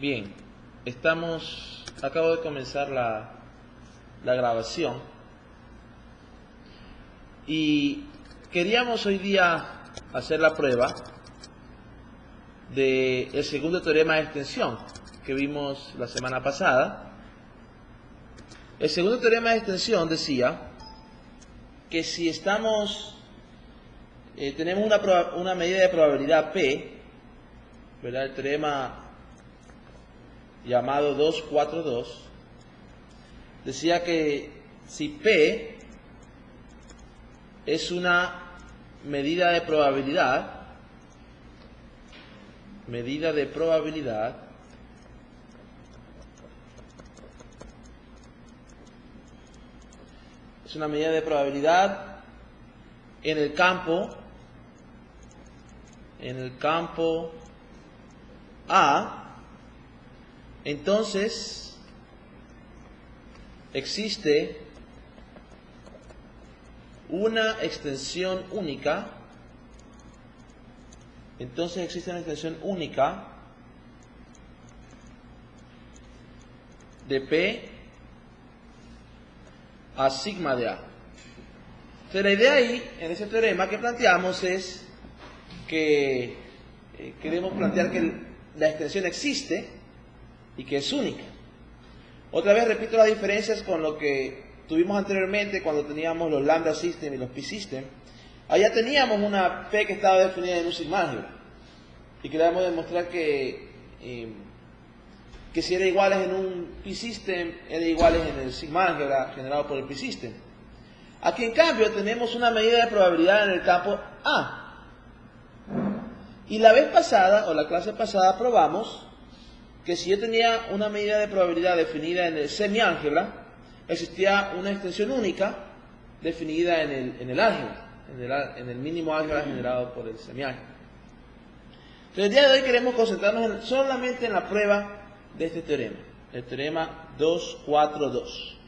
Bien, acabo de comenzar la grabación y queríamos hoy día hacer la prueba del segundo teorema de extensión que vimos la semana pasada. El segundo teorema de extensión decía que si tenemos una medida de probabilidad P, ¿verdad? El teorema llamado 242 decía que si P es una medida de probabilidad, es una medida de probabilidad en el campo A, entonces existe una extensión única. De P a sigma de A. Entonces la idea ahí, en ese teorema que planteamos, es que queremos plantear que la extensión existe y que es única. Otra vez repito las diferencias con lo que tuvimos anteriormente cuando teníamos los lambda system y los pi system. Allá teníamos una P que estaba definida en un sigma álgebra y queríamos demostrar que si era iguales en un pi system, era iguales en el sigma álgebra generado por el pi system. Aquí en cambio tenemos una medida de probabilidad en el campo A. Y la vez pasada, o la clase pasada, probamos que si yo tenía una medida de probabilidad definida en el semiálgebra, existía una extensión única definida en el álgebra, en el mínimo álgebra generado por el semiálgebra. Entonces el día de hoy queremos concentrarnos solamente en la prueba de este teorema, el teorema 242.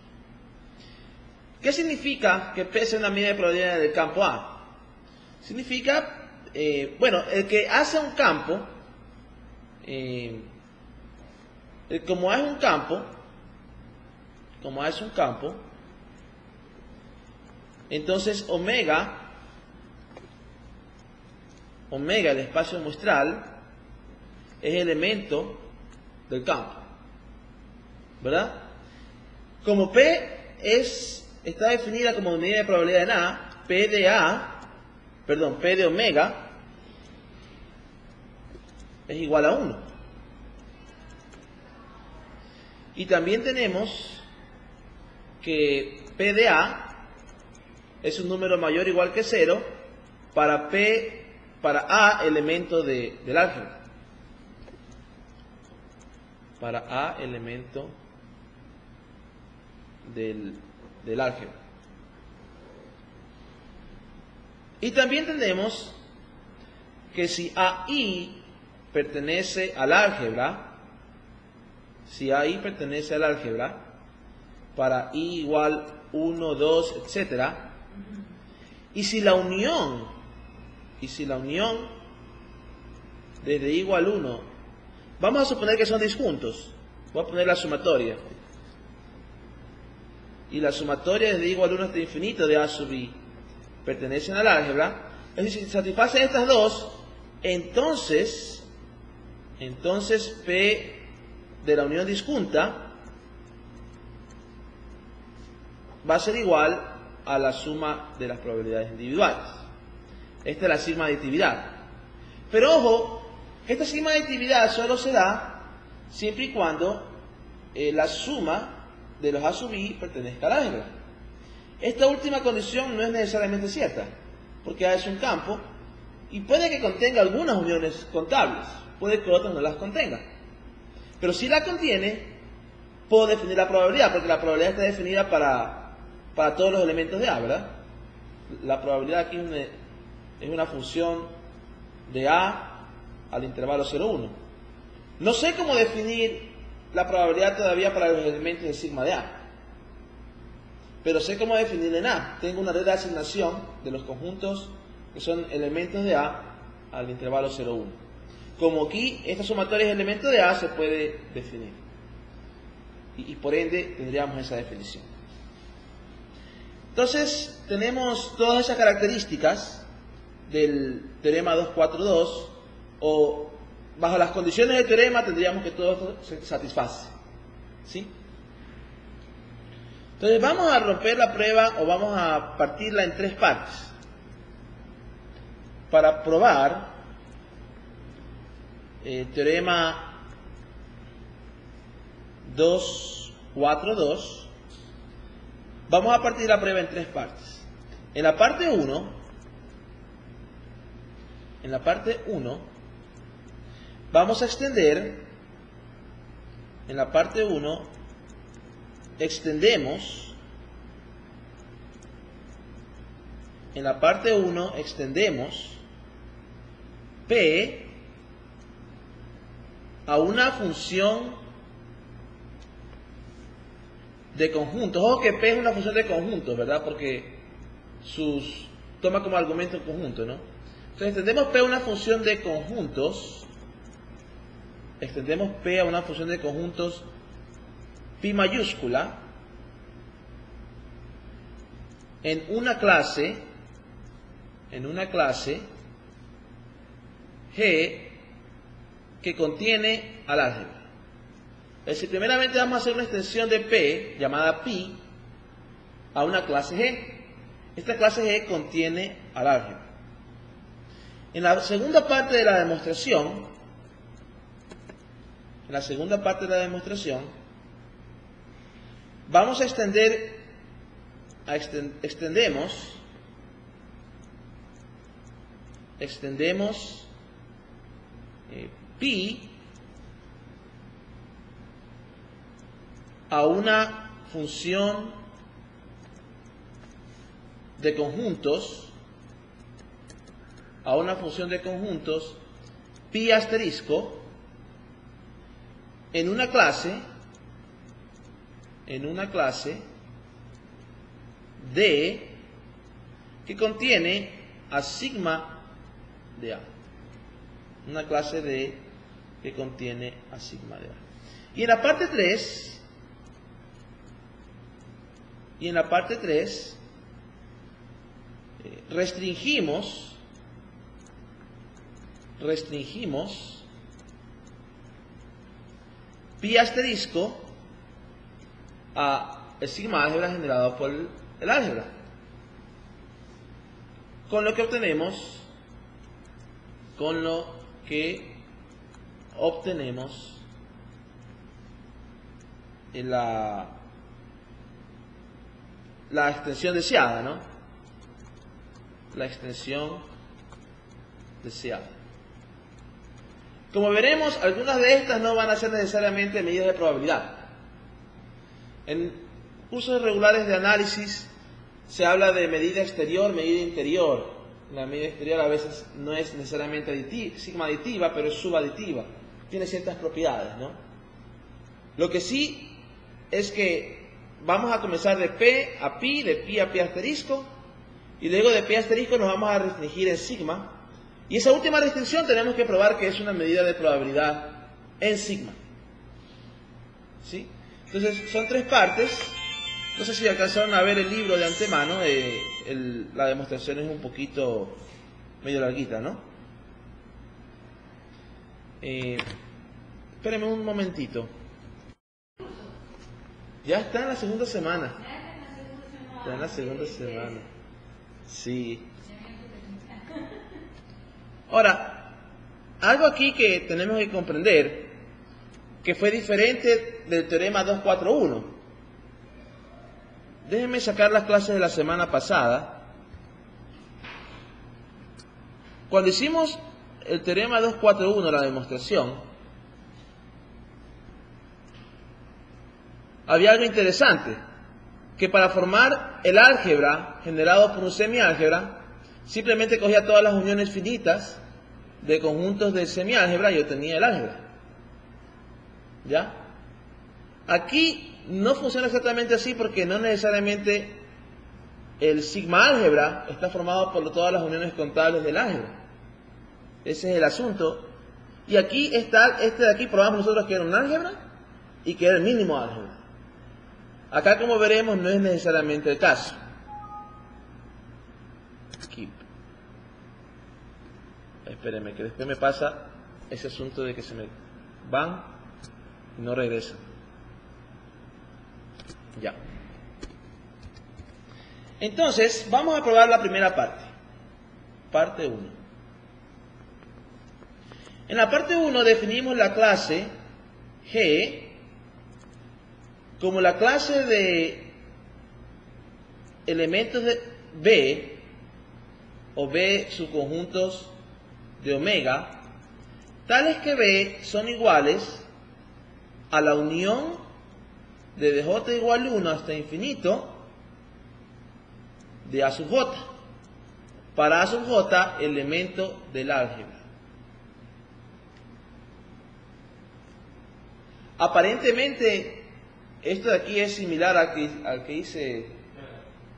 ¿Qué significa que P sea una medida de probabilidad del campo A? Significa, el que hace un campo, como A es un campo, entonces omega, el espacio muestral, es elemento del campo, ¿verdad? Como P está definida como medida de probabilidad en A, P de omega es igual a 1. Y también tenemos que P de A es un número mayor o igual que 0 para A elemento del álgebra. Para A elemento del álgebra. Y también tenemos que si AI pertenece al álgebra, para I igual 1, 2, etc. Y si la unión desde I igual 1, vamos a suponer que son disjuntos, voy a poner la sumatoria, y la sumatoria desde I igual 1 hasta infinito de A sub I pertenecen al álgebra, es decir, si satisfacen estas dos, entonces P de la unión disjunta va a ser igual a la suma de las probabilidades individuales. Esta es la sigma aditividad. Pero ojo, esta sigma aditividad solo se da siempre y cuando la suma de los A sub I pertenezca al álgebra. Esta última condición no es necesariamente cierta, porque A es un campo y puede que contenga algunas uniones contables, puede que otras no las contenga. Pero si la contiene, puedo definir la probabilidad, porque la probabilidad está definida para todos los elementos de A, ¿verdad? La probabilidad aquí es una función de A al intervalo 0, 1. No sé cómo definir la probabilidad todavía para los elementos de sigma de A, pero sé cómo definirla en A. Tengo una red de asignación de los conjuntos que son elementos de A al intervalo 0, 1. como aquí esta sumatoria es elemento de A, se puede definir. Y por ende tendríamos esa definición. Entonces tenemos todas esas características del teorema 242, o bajo las condiciones del teorema tendríamos que todo esto se satisface. ¿Sí? Entonces vamos a romper la prueba, o vamos a partirla en tres partes para probar el teorema 242. Vamos a partir la prueba en tres partes. En la parte 1, vamos a extender. En la parte 1 extendemos. En la parte 1 extendemos P a una función de conjuntos. Ojo que P es una función de conjuntos, ¿verdad? Porque toma como argumento el conjunto, ¿no? Entonces extendemos P a una función de conjuntos. Extendemos P a una función de conjuntos pi mayúscula en una clase G que contiene al álgebra. Es decir, primeramente vamos a hacer una extensión de P, llamada pi, a una clase G. Esta clase G contiene al álgebra. En la segunda parte de la demostración, vamos a extendemos pi a una función de conjuntos, pi asterisco, en una clase D que contiene a sigma de A. Una clase D que contiene a sigma de A. Y en la parte 3, restringimos pi asterisco a el sigma álgebra generado por el álgebra, con lo que obtenemos en la extensión deseada, ¿no? La extensión deseada. Como veremos, algunas de estas no van a ser necesariamente medidas de probabilidad. En cursos regulares de análisis se habla de medida exterior, medida interior. La medida exterior a veces no es necesariamente sigma aditiva, pero es subaditiva. Tiene ciertas propiedades, ¿no? Lo que sí es que vamos a comenzar de P a pi, de pi a pi asterisco, y luego de pi asterisco nos vamos a restringir en sigma. Y esa última restricción tenemos que probar que es una medida de probabilidad en sigma. ¿Sí? Entonces son tres partes. No sé si alcanzaron a ver el libro de antemano. La demostración es un poquito medio larguita, ¿no? Espérenme un momentito. Ya está en la segunda semana. Está en la segunda semana. Sí. Ahora, algo aquí que tenemos que comprender, que fue diferente del teorema 241. Déjenme sacar las clases de la semana pasada. Cuando hicimos el teorema 241, la demostración, había algo interesante, que para formar el álgebra generado por un semiálgebra, simplemente cogía todas las uniones finitas de conjuntos de semiálgebra y obtenía el álgebra. ¿Ya? Aquí no funciona exactamente así, porque no necesariamente el sigma álgebra está formado por todas las uniones contables del álgebra. Ese es el asunto. Y aquí está, este de aquí probamos nosotros que era un álgebra y que era el mínimo álgebra. Acá, como veremos, no es necesariamente el caso. Aquí. Espérenme, que después me pasa ese asunto de que se me van y no regresan. Ya. Entonces, vamos a probar la primera parte. Parte 1. En la parte 1 definimos la clase G como la clase de elementos de B o B subconjuntos de omega, tales que B son iguales a la unión de dj igual 1 hasta infinito de A sub j, para A sub j elemento del álgebra. Aparentemente esto de aquí es similar al que hice,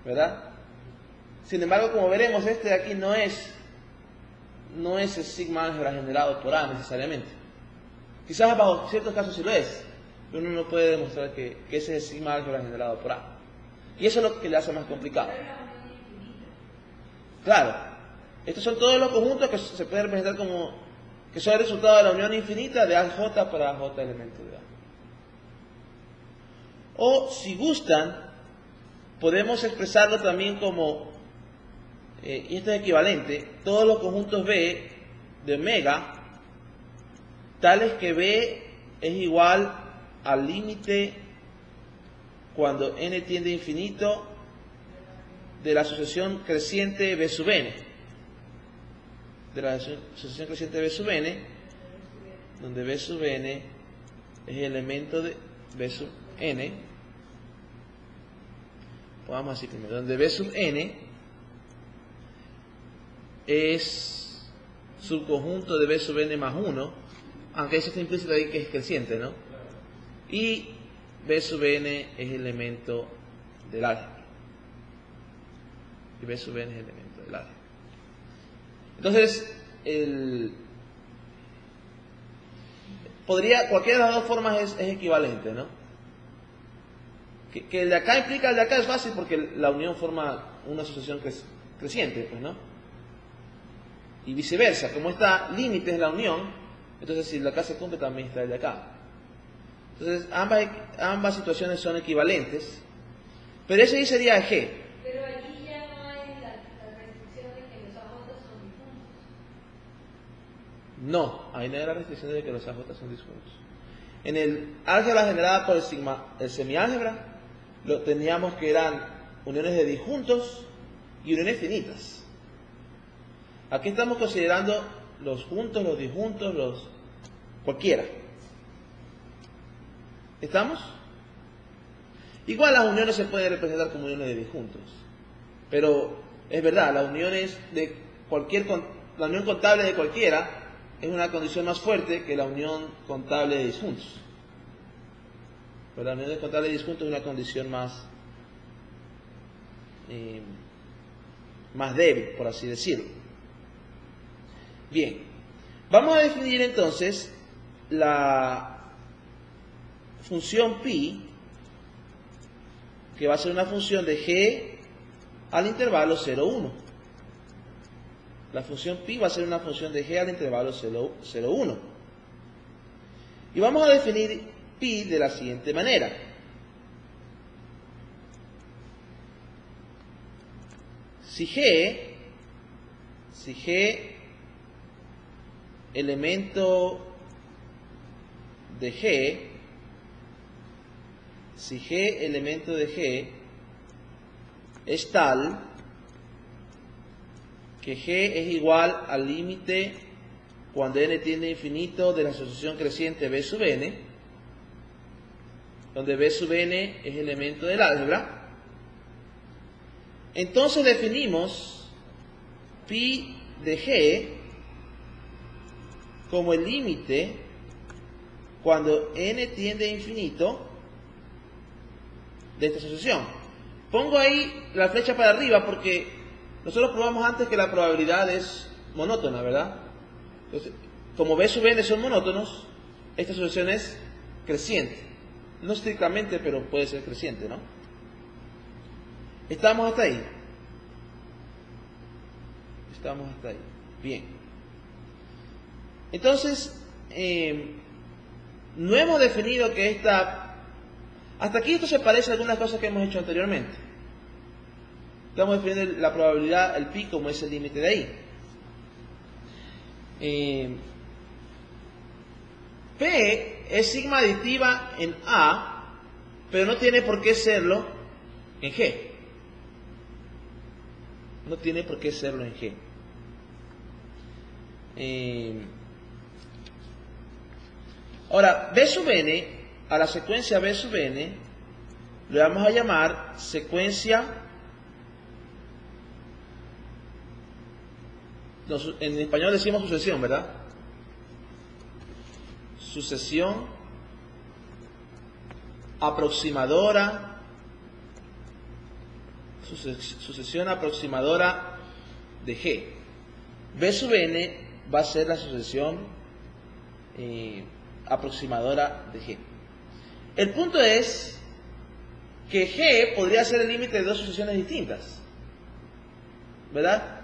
¿verdad? Sin embargo, como veremos, este de aquí no es el sigma álgebra generado por A necesariamente. Quizás bajo ciertos casos sí lo es, pero uno no puede demostrar que ese es el sigma álgebra generado por A. Y eso es lo que le hace más complicado. Claro, estos son todos los conjuntos que se pueden representar como que son el resultado de la unión infinita de AJ para J elemento de A. O, si gustan, podemos expresarlo también como, y esto es equivalente, todos los conjuntos B de omega, tales que B es igual al límite cuando n tiende a infinito de la asociación creciente B sub n. De la asociación creciente B sub n, donde B sub n es el elemento de B sub n. Vamos así primero, donde B sub n es subconjunto de B sub n más 1, aunque eso está implícito ahí que es creciente, ¿no? Y B sub n es el elemento del álgebra. Y B sub n es el elemento del álgebra. Entonces, cualquiera de las dos formas es equivalente, ¿no? Que el de acá implica el de acá es fácil porque la unión forma una asociación creciente, pues, ¿no? Y viceversa, como está límite es la unión, entonces si el de acá se cumple también está el de acá. Entonces ambas situaciones son equivalentes, pero ese ahí sería G. Pero allí ya no hay la restricción de que los AJ son disjuntos. No, ahí no hay la restricción de que los AJ son disjuntos. En el álgebra generada por el semiálgebra, lo teníamos que eran uniones de disjuntos y uniones finitas. Aquí estamos considerando los juntos, los disjuntos, cualquiera. ¿Estamos? Igual las uniones se pueden representar como uniones de disjuntos. Pero es verdad, las uniones de la unión contable de cualquiera es una condición más fuerte que la unión contable de disjuntos. Pero la unión contable de disjuntos es una condición más débil, por así decirlo. Bien, vamos a definir entonces la función pi, que va a ser una función de g al intervalo 0, 1. La función pi va a ser una función de g al intervalo 0, 1. Y vamos a definir pi de la siguiente manera. Si g elemento de g, si g elemento de g es tal que g es igual al límite cuando n tiende a infinito de la asociación creciente B sub n, donde B sub n es elemento del álgebra, entonces definimos pi de g como el límite cuando n tiende a infinito de esta asociación. Pongo ahí la flecha para arriba porque nosotros probamos antes que la probabilidad es monótona, ¿verdad? Entonces, como B sub n son monótonos, esta sucesión es creciente. No estrictamente, pero puede ser creciente, ¿no? ¿Estamos hasta ahí? Estamos hasta ahí. Bien. Entonces, no hemos definido que esta... Hasta aquí esto se parece a algunas cosas que hemos hecho anteriormente. Estamos definiendo la probabilidad, el pi, como es el límite de ahí. P es sigma aditiva en A, pero no tiene por qué serlo en G. No tiene por qué serlo en G. Ahora, B sub n, a la secuencia B sub n, le vamos a llamar secuencia, en español decimos sucesión, ¿verdad? Sucesión aproximadora, sucesión aproximadora de G. B sub n va a ser la sucesión aproximadora de G. El punto es que G podría ser el límite de dos sucesiones distintas, ¿verdad?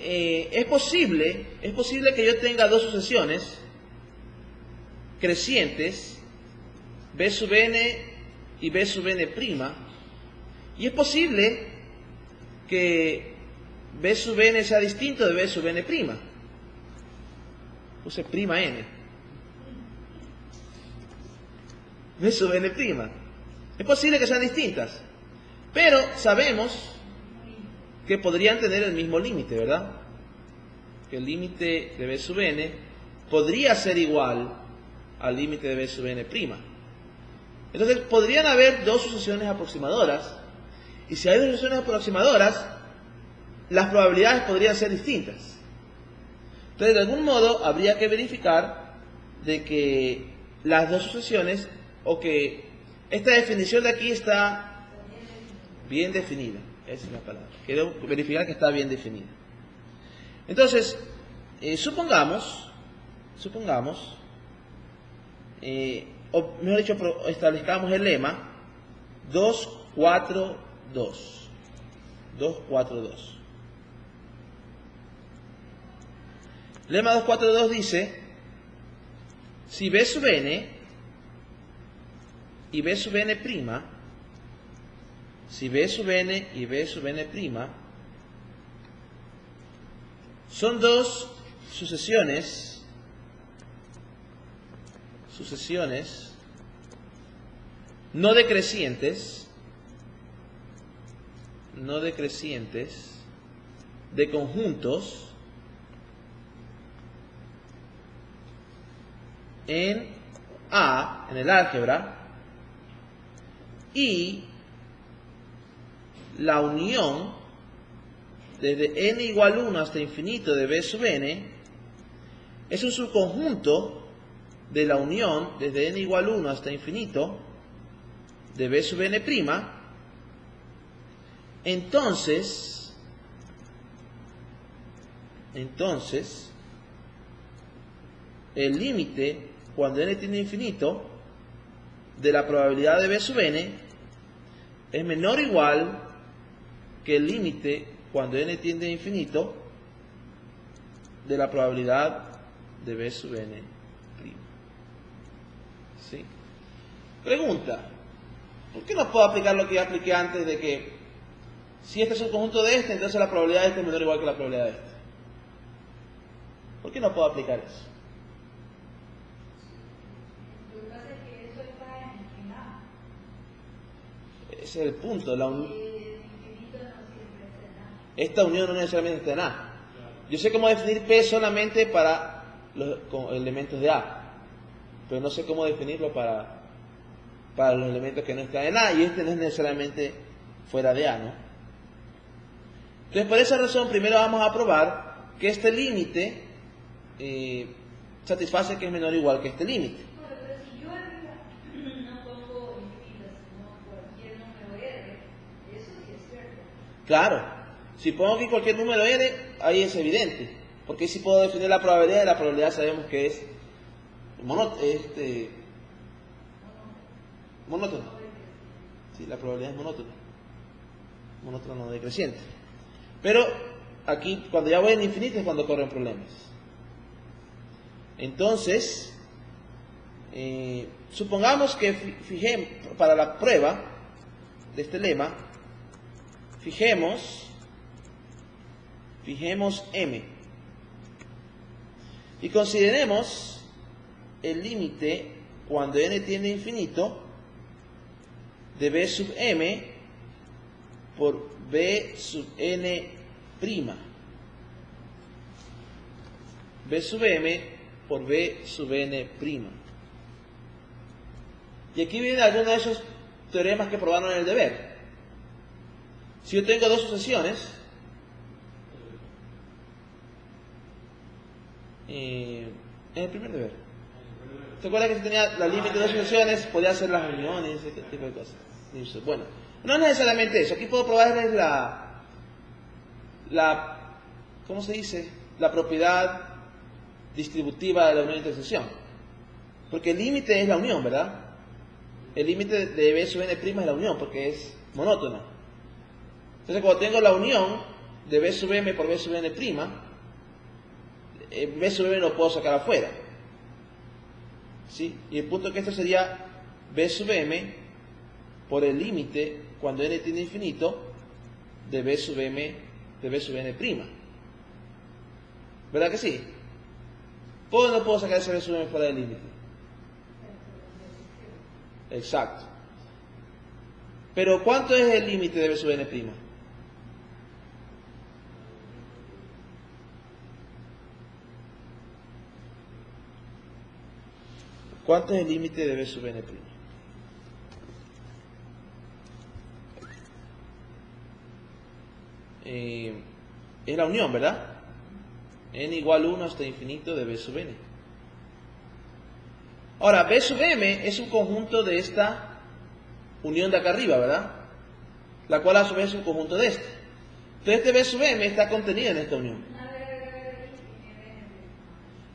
Es posible que yo tenga dos sucesiones crecientes, B sub n y B sub n', y es posible que B sub n sea distinto de B sub n'. Puse prima n. B sub n'. Es posible que sean distintas, pero sabemos que podrían tener el mismo límite, ¿verdad? Que el límite de B sub n podría ser igual al límite de B sub n'. Entonces, podrían haber dos sucesiones aproximadoras, y si hay dos sucesiones aproximadoras, las probabilidades podrían ser distintas. Entonces, de algún modo, habría que verificar de que las dos sucesiones, o que esta definición de aquí está bien definida. Esa es la palabra. Quiero verificar que está bien definida. Entonces, supongamos, o mejor dicho, establezcamos el lema 242. 242. Lema 242 dice: si B sub n y B sub n', si B sub n y B sub n' son dos sucesiones no decrecientes de conjuntos en A, en el álgebra, y la unión desde n igual 1 hasta infinito de B sub n es un subconjunto de la unión desde n igual 1 hasta infinito de B sub n', entonces el límite cuando n tiende a infinito de la probabilidad de B sub n es menor o igual que el límite cuando n tiende a infinito de la probabilidad de B sub n'. ¿Sí? Pregunta: ¿por qué no puedo aplicar lo que ya apliqué antes de que si este es un conjunto de este, entonces la probabilidad de este es menor o igual que la probabilidad de este? ¿Por qué no puedo aplicar eso? Lo que pasa es que eso está en A. Ese es el punto. El infinito no siempre está en A. Esta unión no necesariamente está en A. Yo sé cómo definir P solamente para los elementos de A, pero no sé cómo definirlo para los elementos que no están en A, y este no es necesariamente fuera de A, ¿no? Entonces, por esa razón, primero vamos a probar que este límite satisface que es menor o igual que este límite. Bueno, pero si yo arriba no pongo infinitas, sino cualquier número R, eso sí es cierto. Claro, si pongo aquí cualquier número n, ahí es evidente. Porque si puedo definir la probabilidad, y la probabilidad sabemos que es monótona. Sí, la probabilidad es monótona. Monótona, no decreciente. Pero aquí, cuando ya voy en infinito, es cuando corren problemas. Entonces, supongamos que fijemos, para la prueba de este lema, fijemos m y consideremos el límite cuando n tiende a infinito de b sub m por b sub n prima. B sub m por b sub n prima. Y aquí vienen algunos de esos teoremas que probaron en el deber. Si yo tengo dos sucesiones, en el primer deber, ¿te acuerdas que si tenía la límite de dos sucesiones podía hacer las uniones, ese tipo de cosas? Bueno, no es necesariamente eso. Aquí puedo probarles ¿cómo se dice? La propiedad distributiva de la unión de intersección. Porque el límite es la unión, ¿verdad? El límite de b sub n' es la unión, porque es monótona. Entonces, cuando tengo la unión de b sub m por b sub n', b sub m lo puedo sacar afuera. ¿Sí? Y el punto es que esto sería b sub m por el límite cuando n tiende a infinito de b sub m de b sub n'. ¿Verdad que sí? ¿Puedo o no puedo sacar ese b sub m fuera del límite? Exacto. Pero ¿cuánto es el límite de b sub n'? ¿Cuánto es el límite de b sub n'? Es la unión, ¿verdad? N igual 1 hasta infinito de b sub n. Ahora, b sub m es un conjunto de esta unión de acá arriba, ¿verdad? La cual a su vez es un conjunto de esta. Entonces este b sub m está contenido en esta unión.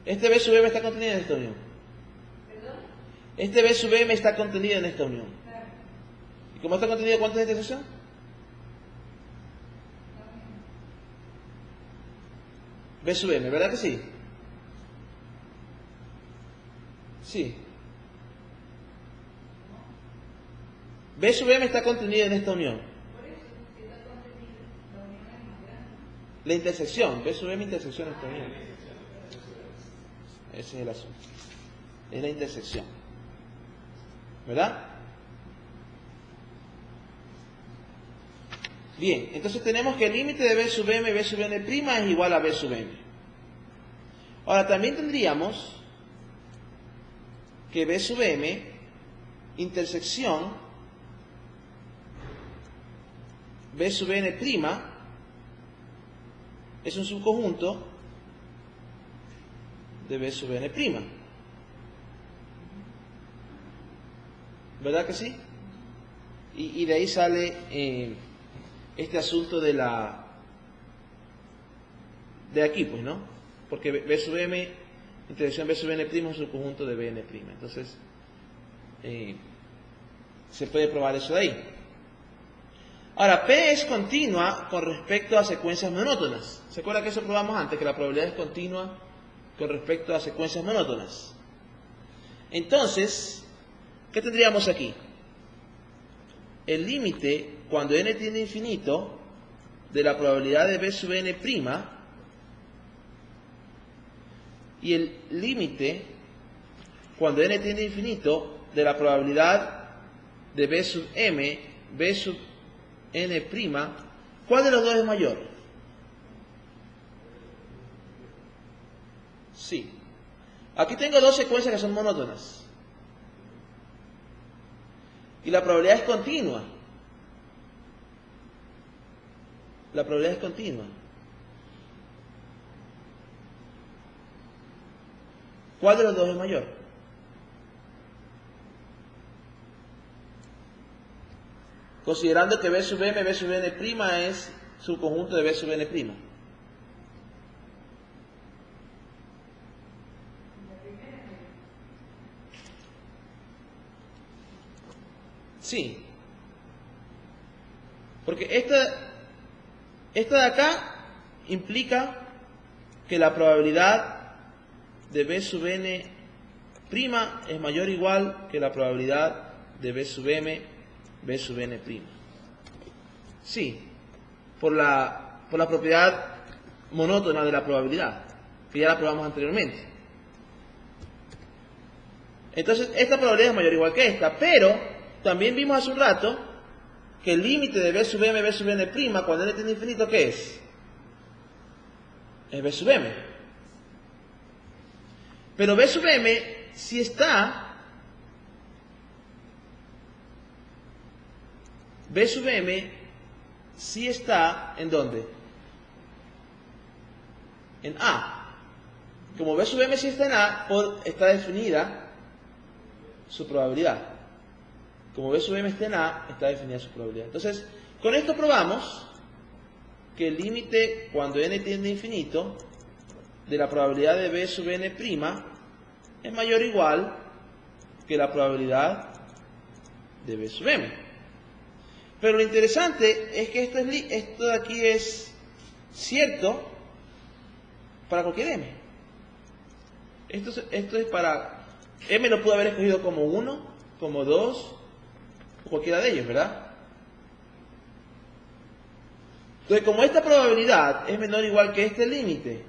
Este b sub m está contenido en esta unión. Este b sub m está contenido en esta unión. ¿Y cómo está contenido? ¿Cuánto es esta intersección? B sub m, ¿verdad que sí? Sí. B sub m está contenido en esta unión. La intersección, B sub m intersección esta unión. Ese es el asunto. Es la intersección. ¿Verdad? Bien, entonces tenemos que el límite de b sub m, b sub n' es igual a b sub m. Ahora también tendríamos que b sub m, intersección b sub n' es un subconjunto de b sub n'. ¿Verdad que sí? Y de ahí sale este asunto de aquí, pues, ¿no? Porque b sub m, intersección b sub n' es un subconjunto de bn'. Entonces, se puede probar eso de ahí. Ahora, P es continua con respecto a secuencias monótonas. ¿Se acuerda que eso probamos antes? Que la probabilidad es continua con respecto a secuencias monótonas. Entonces, ¿qué tendríamos aquí? El límite, cuando n tiende a infinito, de la probabilidad de b sub n', y el límite, cuando n tiende a infinito, de la probabilidad de b sub m, b sub n', ¿cuál de los dos es mayor? Sí. Aquí tengo dos secuencias que son monótonas. Y la probabilidad es continua. La probabilidad es continua. ¿Cuál de los dos es mayor? Considerando que b sub m, b sub n' es subconjunto de b sub n'. Sí. Porque esta de acá implica que la probabilidad de B sub n' es mayor o igual que la probabilidad de B sub m, B sub n'. Sí, por la propiedad monótona de la probabilidad, que ya la probamos anteriormente. Entonces, esta probabilidad es mayor o igual que esta, pero también vimos hace un rato que el límite de B sub m, B sub n', cuando n tiende a infinito, ¿qué es? Es B sub m. Pero B sub m si está, B sub m si está, ¿en dónde? En A. Como B sub m si está en A, está definida su probabilidad. Como B sub m está en A, está definida su probabilidad. Entonces, con esto probamos que el límite cuando n tiende a infinito de la probabilidad de B sub n' es mayor o igual que la probabilidad de B sub m. Pero lo interesante es que esto de aquí es cierto para cualquier m. Esto es para... m lo pudo haber escogido como 1, como 2, o cualquiera de ellos, ¿verdad? Entonces, como esta probabilidad es menor o igual que este límite,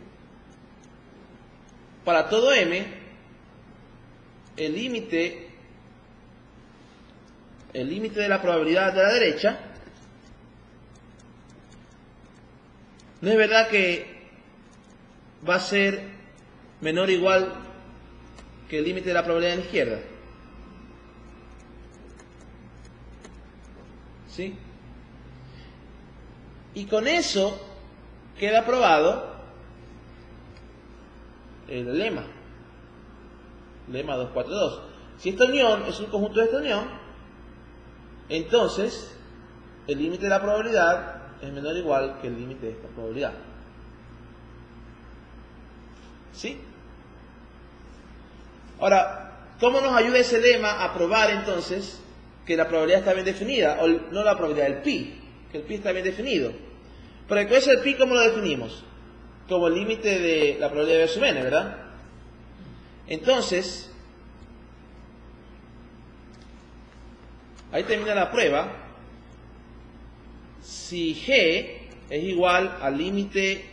para todo m, el límite de la probabilidad de la derecha, ¿no es verdad que va a ser menor o igual que el límite de la probabilidad de la izquierda? ¿Sí? Y con eso queda probado el lema 242. Si esta unión es un conjunto de esta unión, entonces el límite de la probabilidad es menor o igual que el límite de esta probabilidad. ¿Sí? Ahora, ¿cómo nos ayuda ese lema a probar entonces que la probabilidad está bien definida? O no la probabilidad, el pi, que el pi está bien definido. Porque con ese pi, ¿cómo lo definimos? Como el límite de la probabilidad de B sub n, ¿verdad? Entonces, ahí termina la prueba. Si G es igual al límite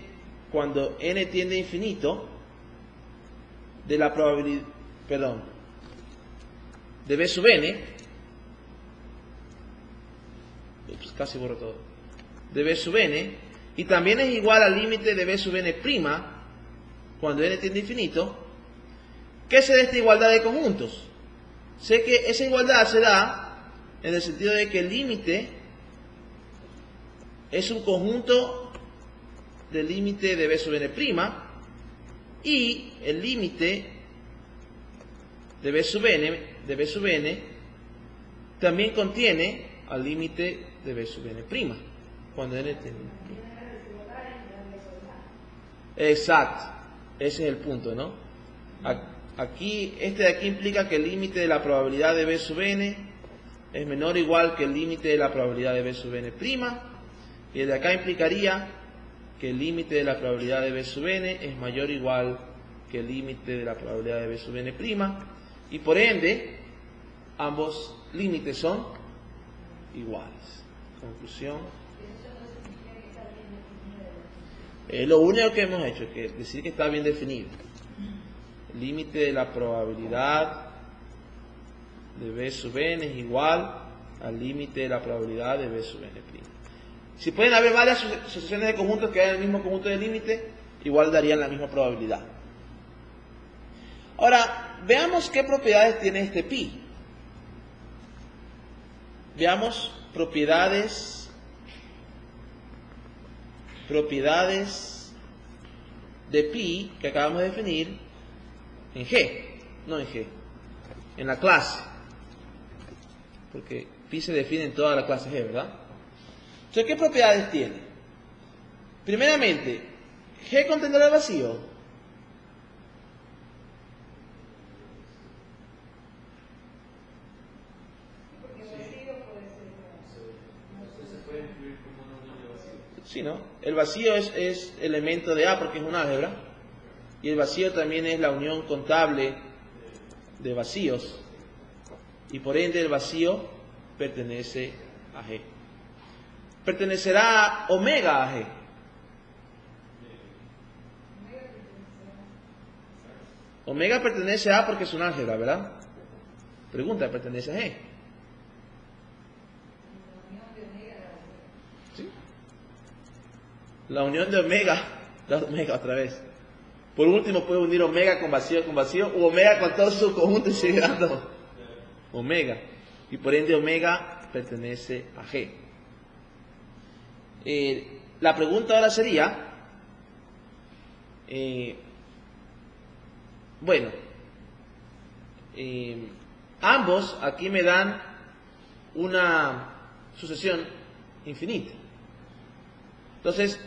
cuando n tiende a infinito de la probabilidad, de B sub n, casi borro todo, de B sub n, y también es igual al límite de B sub n' cuando n tiende a infinito, ¿qué sé de esta igualdad de conjuntos? Sé que esa igualdad se da en el sentido de que el límite es un conjunto del límite de B sub n' y el límite de B sub n también contiene al límite de B sub n' cuando n tiende a infinito. Exacto, ese es el punto, ¿no? Aquí, este de aquí implica que el límite de la probabilidad de B sub n es menor o igual que el límite de la probabilidad de B sub n', y el de acá implicaría que el límite de la probabilidad de B sub n es mayor o igual que el límite de la probabilidad de B sub n', y por ende, ambos límites son iguales. Conclusión. Lo único que hemos hecho es que decir que está bien definido. El límite de la probabilidad de B sub n es igual al límite de la probabilidad de B sub n'. Si pueden haber varias asociaciones de conjuntos que hayan el mismo conjunto de límite, igual darían la misma probabilidad. Ahora, veamos qué propiedades tiene este pi. Veamos propiedades de pi que acabamos de definir en G, no en G, en la clase, porque pi se define en toda la clase G, ¿verdad? Entonces, ¿qué propiedades tiene? Primeramente, G contendrá el vacío. Porque el vacío Sí, ¿no? El vacío es elemento de A porque es un álgebra. Y el vacío también es la unión contable de vacíos. Y por ende el vacío pertenece a G. Pertenecerá omega a G. Omega pertenece a A porque es un álgebra, ¿verdad? Pregunta, ¿pertenece a G? ¿Sí? La unión de omega otra vez. Por último puede unir omega con vacío, o omega con todo su conjunto y sigue dando omega. Y por ende omega pertenece a G. La pregunta ahora sería, bueno, ambos aquí me dan una sucesión infinita. Entonces,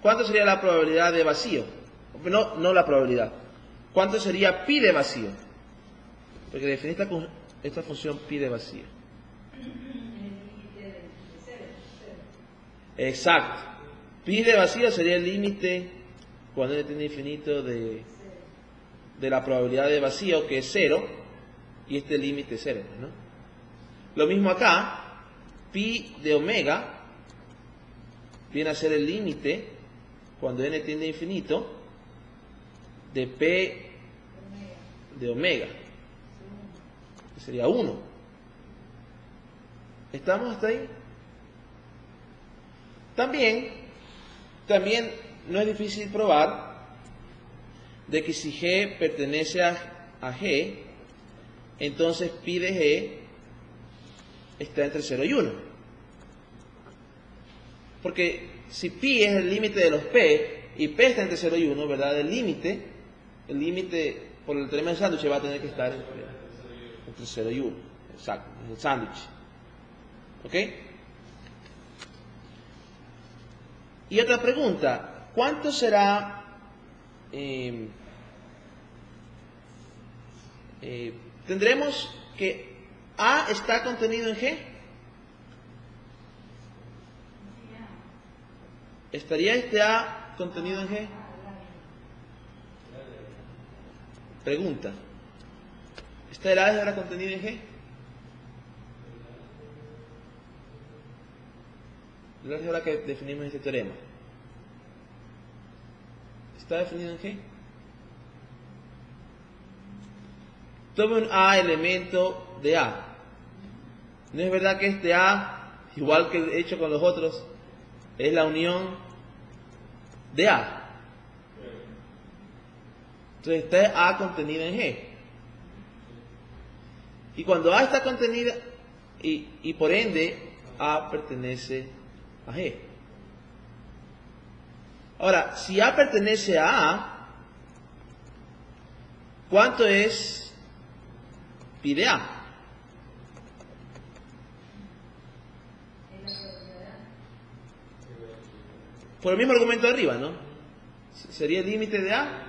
¿cuánto sería la probabilidad de vacío? No la probabilidad. ¿Cuánto sería pi de vacío? Porque definí esta función pi de vacío. Exacto. Pi de vacío sería el límite cuando n tiende a infinito de la probabilidad de vacío, que es 0, y este límite es 0, ¿no? Lo mismo acá, pi de omega viene a ser el límite cuando n tiende a infinito de p de omega, que sería 1. ¿Estamos hasta ahí? También no es difícil probar de que si G pertenece a G, entonces pi de G está entre 0 y 1. Porque si pi es el límite de los p y p está entre 0 y 1, ¿verdad? El límite por el teorema de sándwich va a tener que estar entre 0 y 1. Exacto, es el sándwich. ¿Ok? Y otra pregunta, ¿cuánto será tendremos que A está contenido en G? ¿Estaría este A contenido en G? Pregunta, ¿está el álgebra contenido en G? El álgebra que definimos en este teorema, ¿está definido en G? Tome un A elemento de A. ¿No es verdad que este A, igual que he hecho con los otros, es la unión de A? Entonces está A contenida en G. Y cuando A está contenida, y por ende A pertenece a G. Ahora, si A pertenece a A, ¿cuánto es pi de A? Por el mismo argumento de arriba, ¿no? Sería el límite de A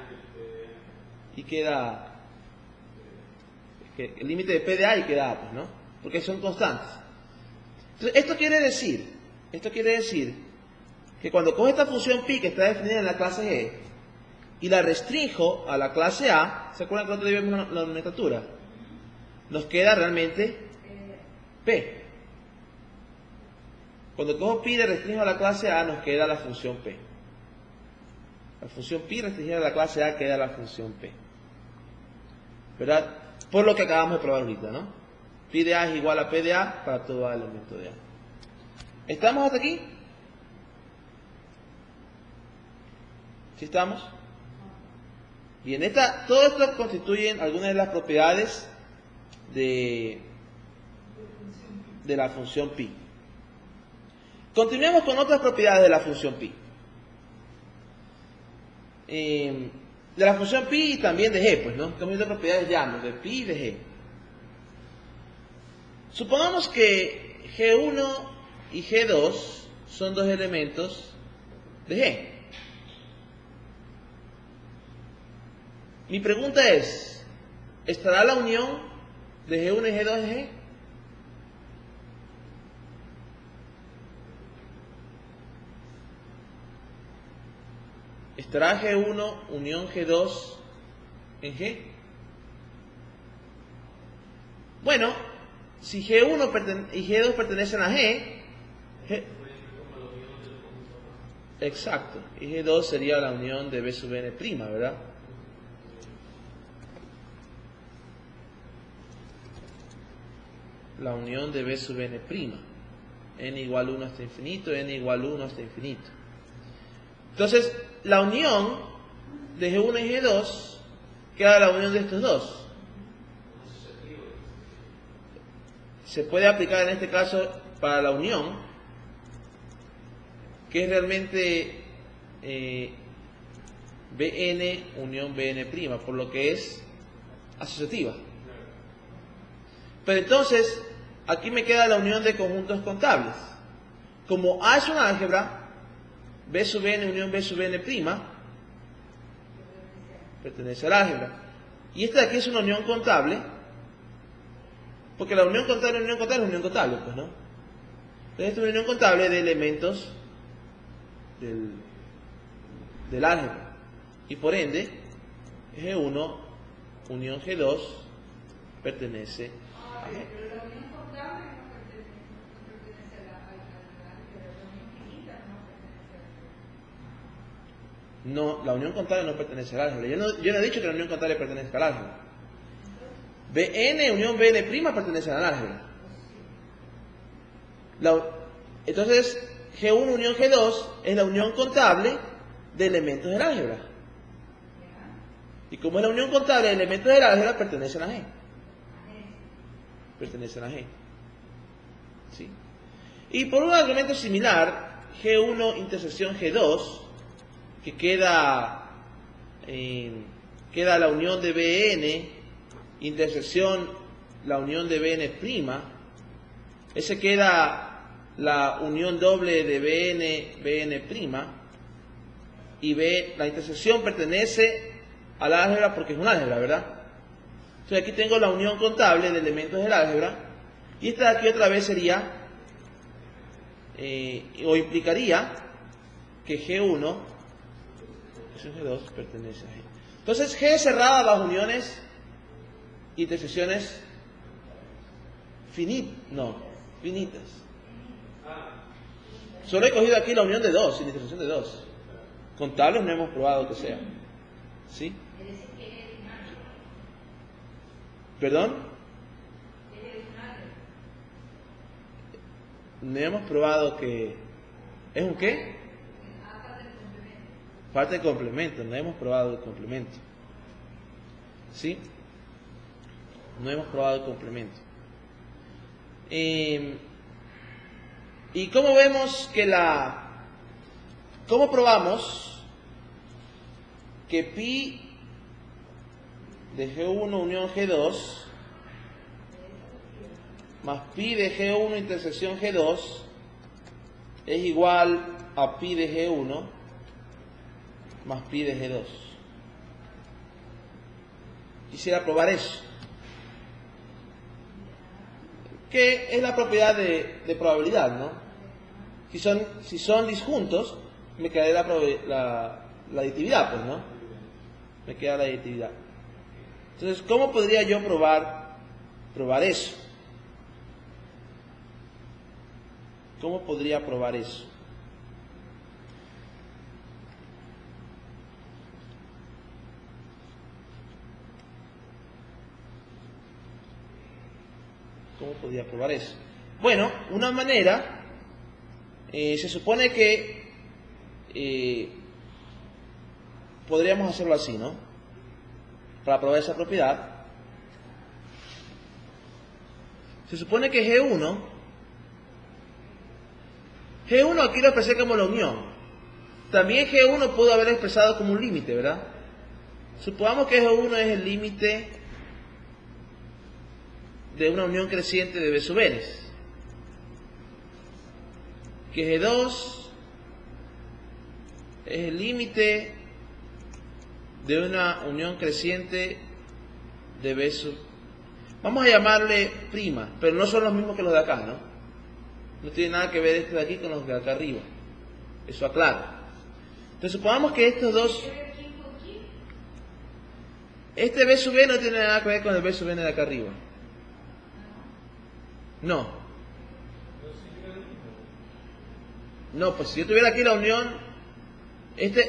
y queda el límite de P de A y queda A, pues, ¿no? Porque son constantes. Entonces, esto quiere decir que cuando cojo esta función pi que está definida en la clase G y la restringo a la clase A, ¿se acuerdan que nosotros vimos la nomenclatura? Nos queda realmente P. Cuando cojo pi y le restringo a la clase A, nos queda la función P. La función pi restringida a la clase A queda la función P. ¿Verdad? Por lo que acabamos de probar ahorita, ¿no? Pi de A es igual a P de A para todo elemento de A. ¿Estamos hasta aquí? ¿Sí estamos? Bien, todo esto constituyen algunas de las propiedades de la función pi. Continuemos con otras propiedades de la función pi. De la función pi y también de G, pues, ¿no? Estamos viendo propiedades llanos de pi y de G. Supongamos que G1 y G2 son dos elementos de G. Mi pregunta es, ¿estará la unión de G1 y G2 en G? ¿Estará G1 unión G2 en G? Bueno, si G1 y G2 pertenecen a exacto, y G2 sería la unión de B sub n', ¿verdad? La unión de B sub n', n igual 1 hasta infinito, n igual 1 hasta infinito. Entonces, la unión de G1 y G2 queda la unión de estos dos. Se puede aplicar en este caso para la unión, que es realmente Bn unión Bn', por lo que es asociativa. Pero entonces, aquí me queda la unión de conjuntos contables. Como A es una álgebra, B sub n unión B sub n' pertenece a la álgebra. Y esta de aquí es una unión contable, porque la unión contable es unión contable, pues, ¿no? Entonces, esta es una unión contable de elementos del álgebra. Y por ende, G1 unión G2 pertenece a G. Pero la unión contable no pertenece a la álgebra, la unión finita no pertenece a la álgebra. No, la unión contable no pertenece al álgebra. Yo no he dicho que la unión contable pertenezca al álgebra. Bn unión Bn' pertenece al álgebra. Entonces, G1 unión G2 es la unión contable de elementos del álgebra. Y como es la unión contable de elementos del álgebra, pertenecen a G. Pertenecen a G. ¿Sí? Y por un argumento similar, G1 intersección G2, que queda la unión de Bn intersección la unión de Bn', ese queda la unión doble de Bn', y la intersección pertenece al álgebra porque es un álgebra, ¿verdad? Entonces aquí tengo la unión contable de elementos del álgebra, y esta de aquí otra vez sería, o implicaría, que G1 G2 pertenece a G. Entonces G es cerrada bajo uniones, intersecciones finitas. Solo he cogido aquí la unión de 2, sin intersección de 2. Contables no hemos probado que sea. ¿Sí? ¿Perdón? No hemos probado que... ¿Es un qué? Parte del complemento, no hemos probado el complemento. ¿Sí? No hemos probado el complemento. ¿Y cómo vemos que cómo probamos que pi de G1 unión G2 más pi de G1 intersección G2 es igual a pi de G1 más pi de G2? Quisiera probar eso, que es la propiedad de probabilidad, ¿no? Si son disjuntos, me queda la aditividad, pues, ¿no? Me queda la aditividad. Entonces, ¿cómo podría yo probar eso? ¿Cómo podría probar eso? ¿Cómo podría probar eso? Bueno, una manera, se supone que podríamos hacerlo así, ¿no? Para probar esa propiedad, se supone que G1 aquí lo expresé como la unión. También G1 pudo haber expresado como un límite, ¿verdad? Supongamos que G1 es el límite de una unión creciente de B sub n, que G2 es el límite de una unión creciente de B sub. Vamos a llamarle prima, pero no son los mismos que los de acá, ¿no? No tiene nada que ver este de aquí con los de acá arriba. Eso aclara. Entonces supongamos que estos dos, ¿Qué ver quién con quién? este B sub n no tiene nada que ver con el B sub n de acá arriba. No. No, pues si yo tuviera aquí la unión, estos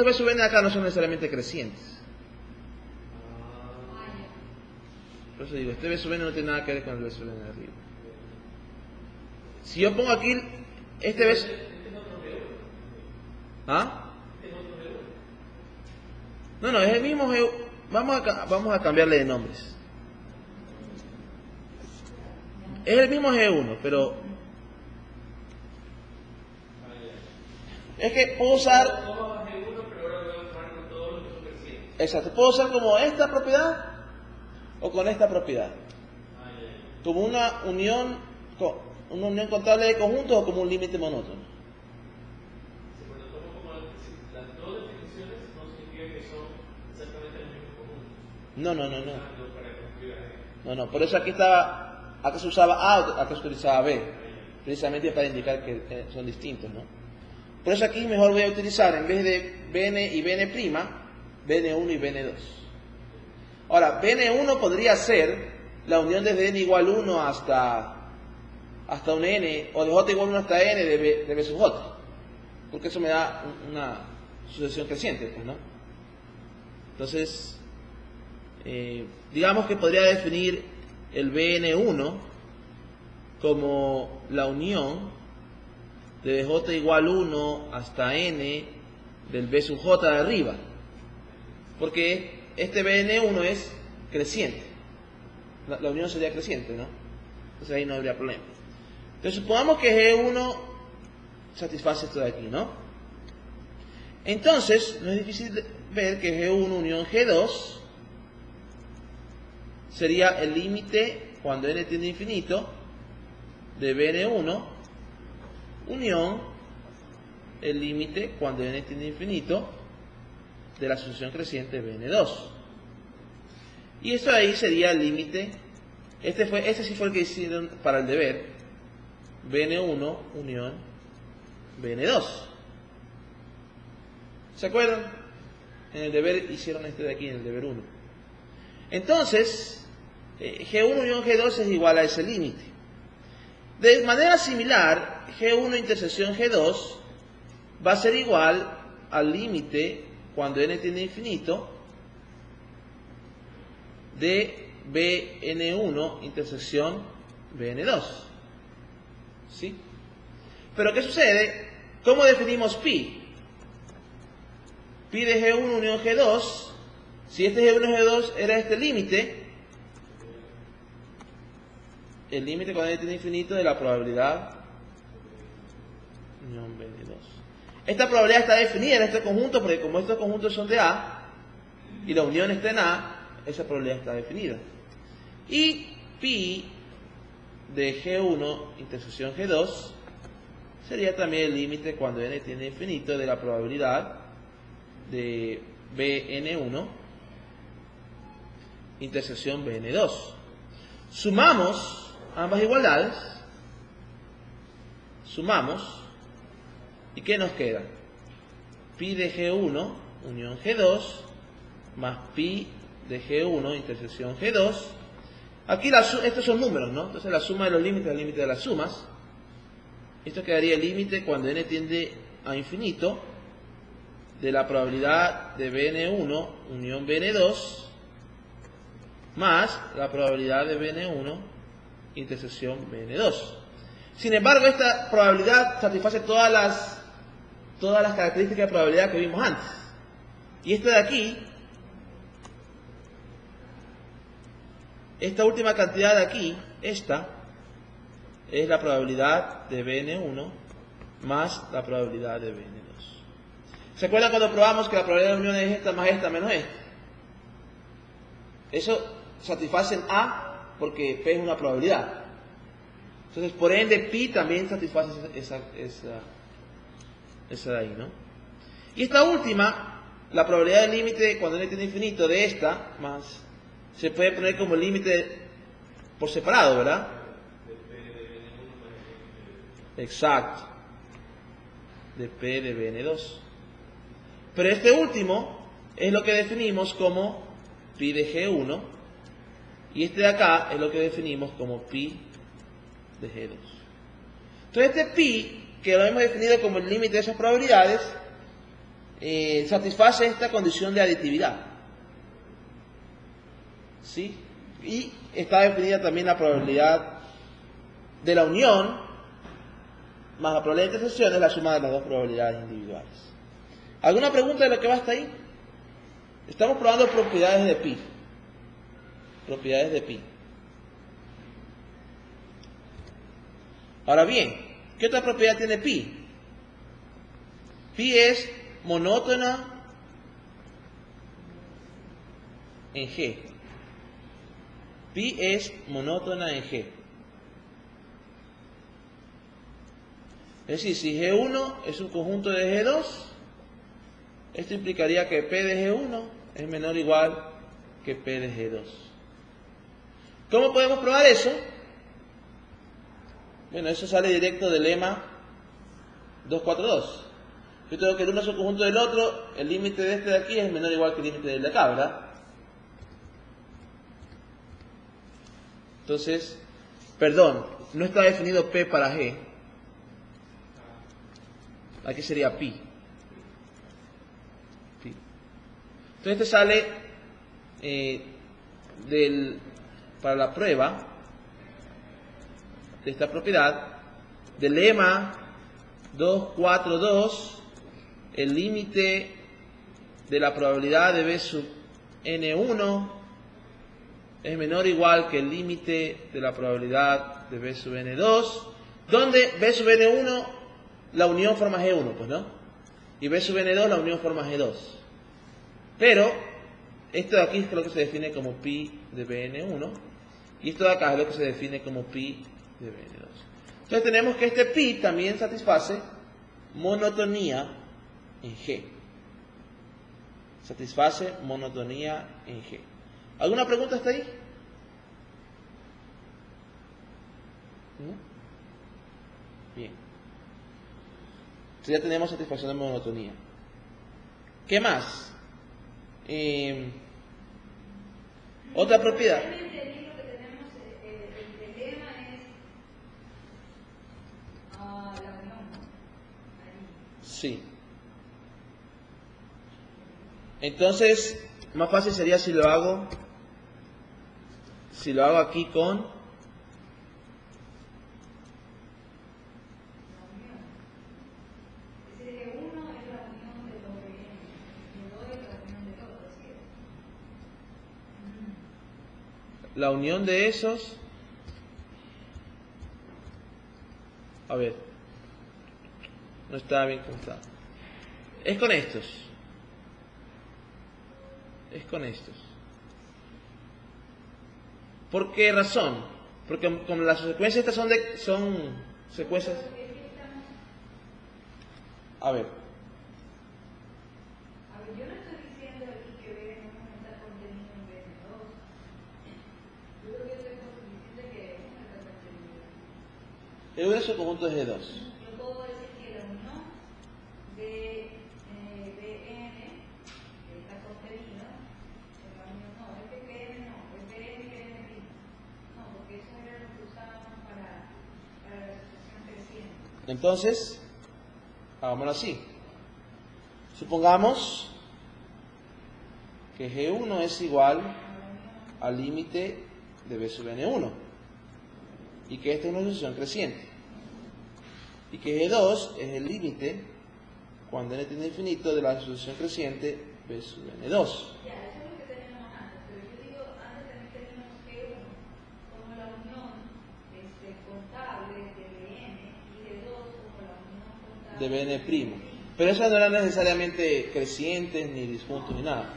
B sub n de acá no son necesariamente crecientes. Por eso digo, este B sub n no tiene nada que ver con el B sub n de arriba. Si yo pongo aquí este B sub... ¿Ah? No, es el mismo G... Vamos a cambiarle de nombres. Es el mismo G1, pero... Es que puedo usar... Exacto, puedo usar como esta propiedad o con esta propiedad. Como una unión contable de conjuntos o como un límite monótono. Las dos definiciones no significa que son exactamente los mismos conjuntos. No, por eso aquí se usaba A, acá se utilizaba B, precisamente para indicar que son distintos, ¿no? Por eso aquí mejor voy a utilizar, en vez de Bn y Bn', Bn1 y Bn2. Ahora, Bn1 podría ser la unión desde n igual 1 hasta un n, o de j igual 1 hasta n de b sub j, porque eso me da una sucesión creciente, pues, ¿no? Entonces, digamos que podría definir el Bn1 como la unión de j igual 1 hasta n del b sub j de arriba, porque este Bn1 es creciente, la unión sería creciente, ¿no? Entonces ahí no habría problema. Entonces supongamos que G1 satisface esto de aquí, ¿no? Entonces no es difícil ver que G1 unión G2 sería el límite cuando n tiende a infinito de Bn1 unión el límite cuando n tiende a infinito de la sucesión creciente Bn2. Y esto ahí sería el límite. Este sí fue el que hicieron para el deber. Bn1 unión Bn2. ¿Se acuerdan? En el deber hicieron este de aquí, en el deber 1. Entonces, G1 unión G2 es igual a ese límite. De manera similar, G1 intersección G2 va a ser igual al límite cuando n tiende a infinito de Bn1 intersección Bn2. ¿Sí? Pero ¿qué sucede? ¿Cómo definimos pi? Pi de G1 unión G2, si este G1 G2 era este límite, el límite cuando n tiende a infinito de la probabilidad unión Bn2. Esta probabilidad está definida en este conjunto porque como estos conjuntos son de A y la unión está en A, esa probabilidad está definida. Y pi de G1 intersección G2 sería también el límite cuando n tiende a infinito de la probabilidad de Bn1 intersección Bn2. Sumamos ambas igualdades, sumamos, ¿y qué nos queda? Pi de G1 unión G2 más pi de G1 intersección G2. Aquí estos son números, ¿no? Entonces la suma de los límites es el límite de las sumas. Esto quedaría el límite cuando n tiende a infinito de la probabilidad de Bn1 unión Bn2 más la probabilidad de Bn1 intersección Bn2. Sin embargo, esta probabilidad satisface todas las características de probabilidad que vimos antes. Y esta de aquí, esta última cantidad de aquí, esta, es la probabilidad de Bn1 más la probabilidad de Bn2. ¿Se acuerdan cuando probamos que la probabilidad de unión es esta más esta menos esta? Eso satisface en A porque P es una probabilidad. Entonces, por ende, pi también satisface esa de ahí, ¿no? Y esta última, la probabilidad del límite cuando n tiende a infinito de esta, más, se puede poner como límite por separado, ¿verdad? Exacto. De P de Bn2. Pero este último es lo que definimos como pi de G1 y este de acá es lo que definimos como pi de G2. Entonces este pi, que lo hemos definido como el límite de esas probabilidades, satisface esta condición de aditividad. ¿Sí? Y está definida también la probabilidad de la unión más la probabilidad de intersección es la suma de las dos probabilidades individuales. ¿Alguna pregunta de lo que va hasta ahí? Estamos probando propiedades de pi. Propiedades de pi. Ahora bien, ¿qué otra propiedad tiene pi? Pi es monótona en G. Pi es monótona en G. Es decir, si G1 es un conjunto de G2, esto implicaría que P de G1 es menor o igual que P de G2. ¿Cómo podemos probar eso? Bueno, eso sale directo del lema 242. Yo tengo que el uno es un conjunto del otro, el límite de este de aquí es menor o igual que el límite del de acá, ¿verdad? Entonces, perdón, no está definido P para G. Aquí sería pi. Entonces este sale para la prueba de esta propiedad del lema 242, el límite de la probabilidad de B sub n1 es menor o igual que el límite de la probabilidad de B sub n2, donde B sub n1 la unión forma G1, pues no, y B sub n2 la unión forma G2. Pero esto de aquí es lo que se define como pi de Bn1 y esto de acá es lo que se define como pi de Bn2. Entonces tenemos que este pi también satisface monotonía en G. Satisface monotonía en G. ¿Alguna pregunta hasta ahí? ¿No? Bien. Entonces ya tenemos satisfacción de monotonía. ¿Qué más? Otra propiedad. El libro que tenemos, el lema es la unión. Sí. Entonces, más fácil sería si lo hago aquí con la unión de esos. A ver, no estaba bien contado. Es con estos. Es con estos. ¿Por qué razón? Porque como las secuencias estas son secuencias. A ver. Yo no estoy diciendo aquí que B no está contenido en B2. Yo creo que estoy diciendo que no está contenido. El universo conjunto es G2. Yo puedo decir que la unión de Bn que está contenida, la unión no, es que Bn no, es Bn y Bn'. No, porque eso era lo que usábamos para la sucesión creciente. Entonces, hagámoslo así. Supongamos que G1 es igual al límite de B sub n1 y que esta es una sucesión creciente y que G2 es el límite cuando n tiende a infinito de la sucesión creciente B sub n2. Ya, eso es lo que teníamos antes, pero yo digo, antes también teníamos G1 como la unión contable de Bn y G2 como la unión contable de Bn'. Pero esas no eran necesariamente crecientes, ni disjuntos, ni nada.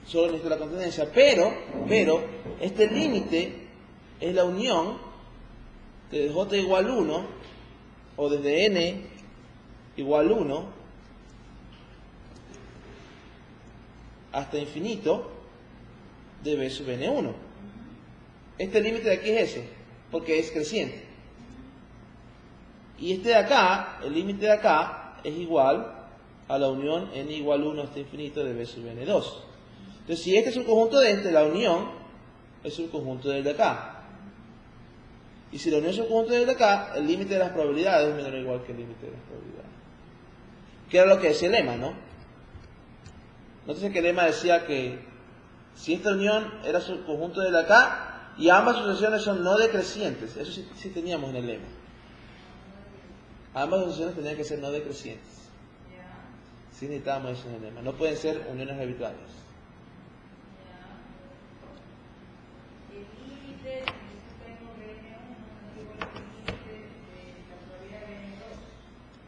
Solo necesita la continencia. Pero, este límite es la unión desde j igual 1, o desde n igual 1, hasta infinito, de b sub n1. Este límite de aquí es ese, porque es creciente. Y este de acá, el límite de acá, es igual a la unión n igual 1 hasta infinito de b sub n2. Entonces, si este es un conjunto de este, la unión es un conjunto del de acá. Y si la unión es un conjunto del de acá, el límite de las probabilidades es menor o igual que el límite de las probabilidades. Que era lo que decía el lema, ¿no? Nótese que el lema decía que si esta unión era su conjunto del de acá y ambas sucesiones son no decrecientes, eso sí teníamos en el lema. Ambas sucesiones tenían que ser no decrecientes. Sí necesitábamos eso en el lema. No pueden ser uniones arbitrarias.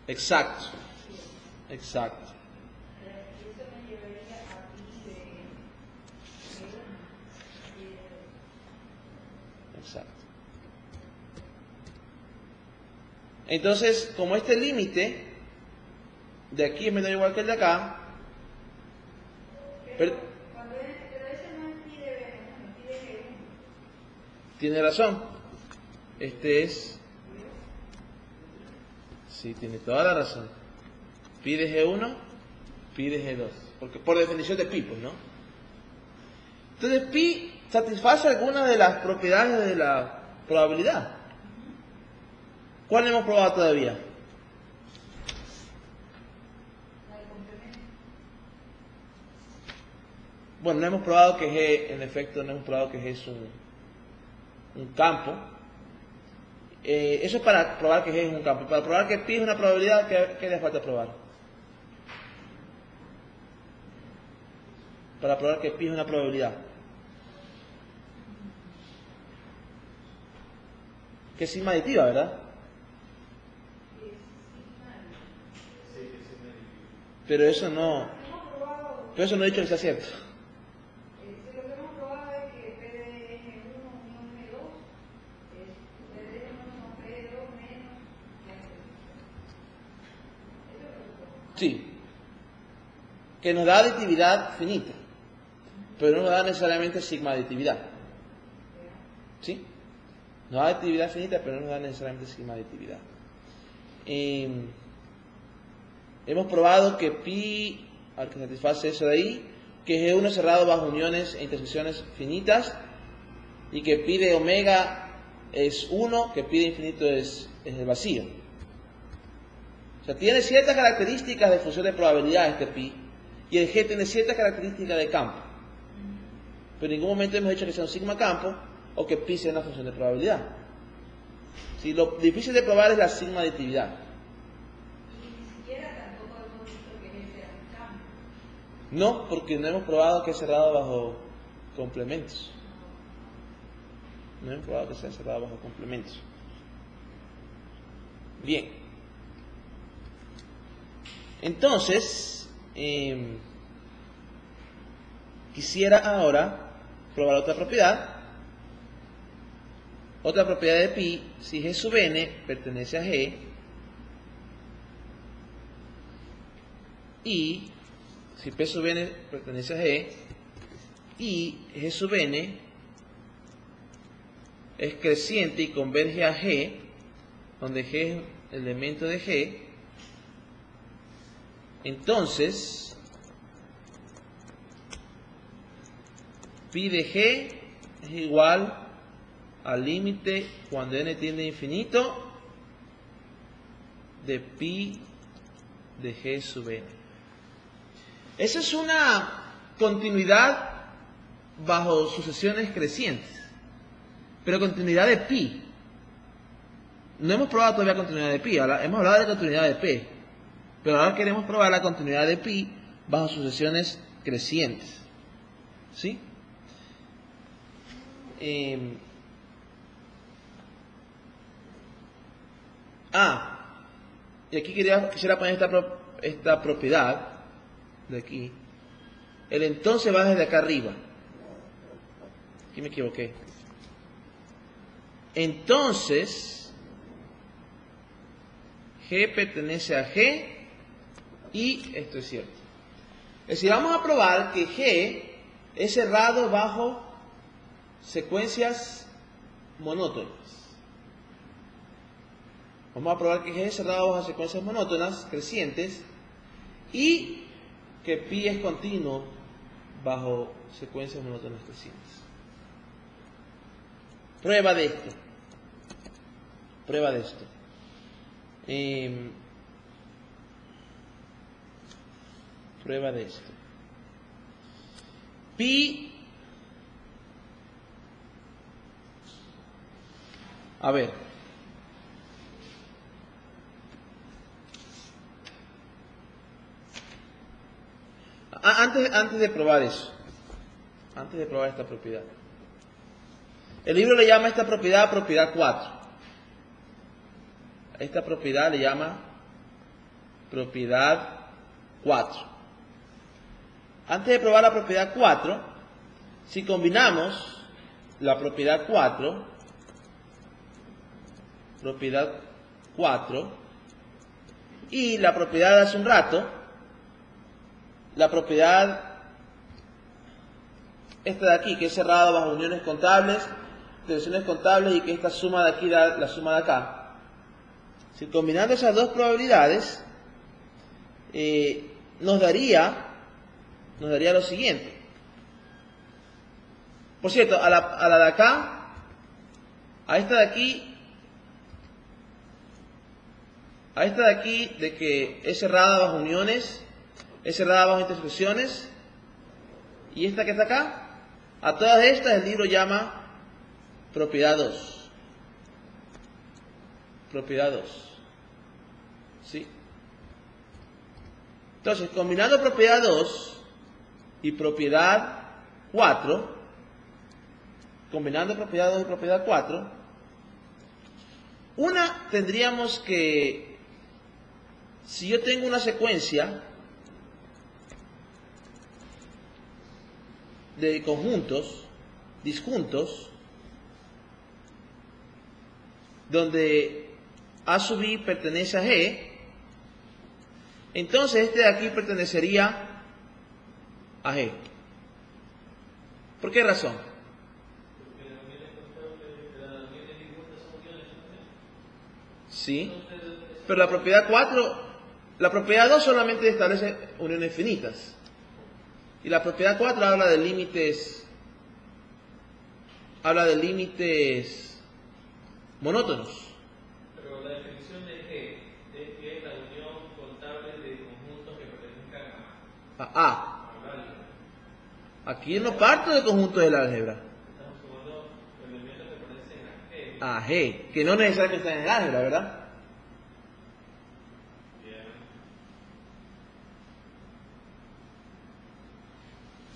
Exacto. Exacto. Exacto. Entonces, como este límite de aquí es menor o igual que el de acá, pero ese no es pi de b, no, pi de g1. tiene razón. Este es... Sí, tiene toda la razón. Pi de G1, pi de G2. Porque por definición de pi, pues, ¿no? Entonces, pi satisface algunas de las propiedades de la probabilidad. ¿Cuál hemos probado todavía? Bueno, no hemos probado que G, en efecto, no hemos probado que G es un campo. Eso es para probar que G es un campo. Para probar que pi es una probabilidad, ¿qué le falta probar? Para probar que pi es una probabilidad. Que es sigma aditiva, ¿verdad? Pero eso no... Pero eso no he dicho que sea cierto. Lo que hemos probado es que P de G1 unión G2 es P de G1 P2 menos G2. Sí. Que nos da aditividad finita. Pero no nos da necesariamente sigma aditividad. ¿Sí? Nos da aditividad finita, pero no nos da necesariamente sigma aditividad. Hemos probado que pi, al que satisface eso de ahí, que G1 es cerrado bajo uniones e intersecciones finitas, y que pi de omega es 1, que pi de infinito es el vacío. O sea, tiene ciertas características de función de probabilidad este pi, y el G tiene ciertas características de campo. Pero en ningún momento hemos dicho que sea un sigma campo, o que pi sea una función de probabilidad. Si lo difícil de probar es la sigma aditividad. No, porque no hemos probado que es cerrado bajo complementos. No hemos probado que sea cerrado bajo complementos. Bien. Entonces, quisiera ahora probar otra propiedad. Otra propiedad de pi, si G sub n pertenece a G y si P sub n pertenece a G y G sub n es creciente y converge a G, donde G es el elemento de G, entonces pi de G es igual al límite cuando n tiende a infinito de pi de G sub n. Esa es una continuidad bajo sucesiones crecientes, pero continuidad de pi. No hemos probado todavía continuidad de pi, ahora hemos hablado de continuidad de p, pero ahora queremos probar la continuidad de pi bajo sucesiones crecientes. ¿Sí? Y aquí quisiera poner esta propiedad de aquí. El entonces va desde acá arriba. Aquí me equivoqué. Entonces, G pertenece a G y esto es cierto. Es decir, vamos a probar que G es cerrado bajo secuencias monótonas. Vamos a probar que G es cerrado bajo secuencias monótonas crecientes y que pi es continuo bajo secuencias monótonas crecientes. Prueba de esto. Prueba de esto. Prueba de esto. Pi. A ver. Antes de probar eso. Antes de probar esta propiedad. El libro le llama a esta propiedad propiedad 4. A esta propiedad le llama propiedad 4. Antes de probar la propiedad 4, si combinamos la propiedad 4 y la propiedad de hace un rato, la propiedad esta de aquí, que es cerrada bajo uniones contables, tensiones contables, y que esta suma de aquí da la suma de acá. Si combinando esas dos probabilidades, nos daría lo siguiente. Por cierto, a la de acá, a esta de aquí, de que es cerrada bajo uniones, es cerrada bajo intersecciones, y esta que está acá, a todas estas el libro llama propiedad 2. Propiedad 2. ¿Sí? Entonces, combinando propiedad 2 y propiedad 4, combinando propiedad 2 y propiedad 4, una tendríamos que, si yo tengo una secuencia de conjuntos disjuntos, donde A sub i pertenece a G, entonces este de aquí pertenecería a G. ¿Por qué razón? Sí, pero la propiedad 4, la propiedad 2 solamente establece uniones finitas. Y la propiedad 4 habla de límites monótonos. Pero la definición de G es que es la unión contable de conjuntos que pertenezcan a A. Aquí no parto de conjuntos del álgebra. Estamos sumando elementos que pertenecen a G, que no necesariamente están en el álgebra, ¿verdad?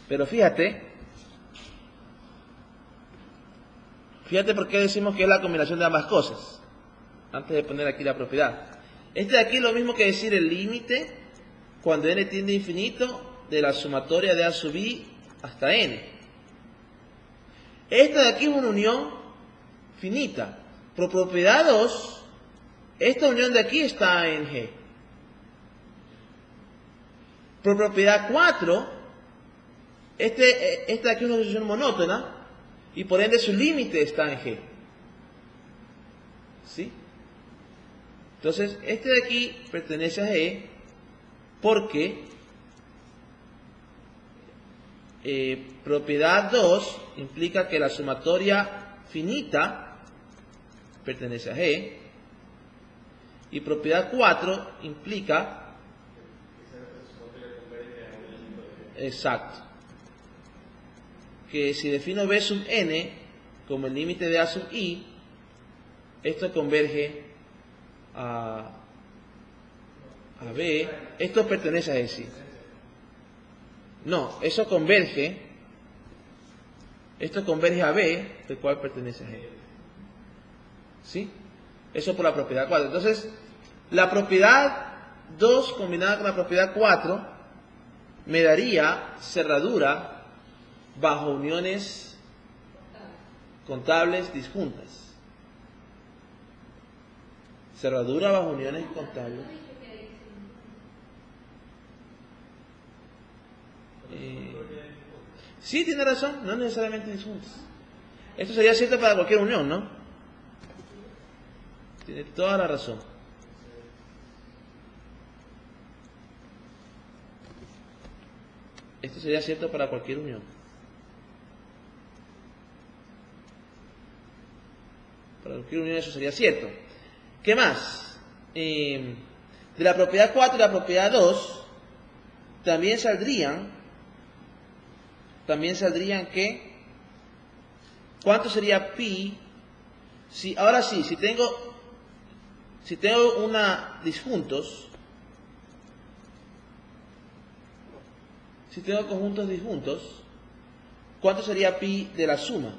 Pero fíjate por qué decimos que es la combinación de ambas cosas, antes de poner aquí la propiedad. Este de aquí es lo mismo que decir el límite, cuando n tiende a infinito, de la sumatoria de A sub i hasta n. Esta de aquí es una unión finita. Por propiedad 2, esta unión de aquí está en G. Por propiedad 4, esta de aquí es una sucesión monótona, y por ende su límite está en G. ¿Sí? Entonces, este de aquí pertenece a G porque propiedad 2 implica que la sumatoria finita pertenece a G, y propiedad 4 implica, exacto, que si defino B sub n como el límite de A sub i, esto converge a B, esto pertenece a E, no, eso converge, esto converge a B, el cual pertenece a G. ¿Sí? Eso por la propiedad 4. Entonces, la propiedad 2 combinada con la propiedad 4 me daría cerradura bajo uniones contables disjuntas. Cerradura bajo uniones contables. Sí, tiene razón, no necesariamente disjuntas. Esto sería cierto para cualquier unión, ¿no? Tiene toda la razón. Esto sería cierto para cualquier unión. Para cualquier unión eso sería cierto. ¿Qué más? De la propiedad 4 y la propiedad 2 también saldrían que ¿cuánto sería pi? Ahora sí, si tengo una disjuntos, si tengo conjuntos disjuntos, ¿cuánto sería pi de la suma?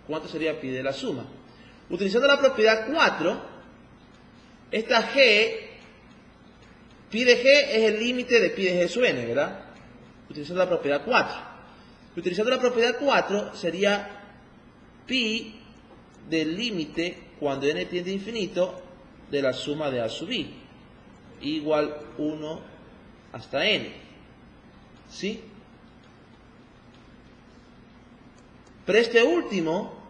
¿Cuánto sería pi de la suma? Utilizando la propiedad 4, esta g, pi de g es el límite de pi de g sub n, ¿verdad? Utilizando la propiedad 4. Utilizando la propiedad 4 sería pi del límite cuando n tiende a infinito de la suma de a sub i, igual 1 hasta n. ¿Sí? Pero este último,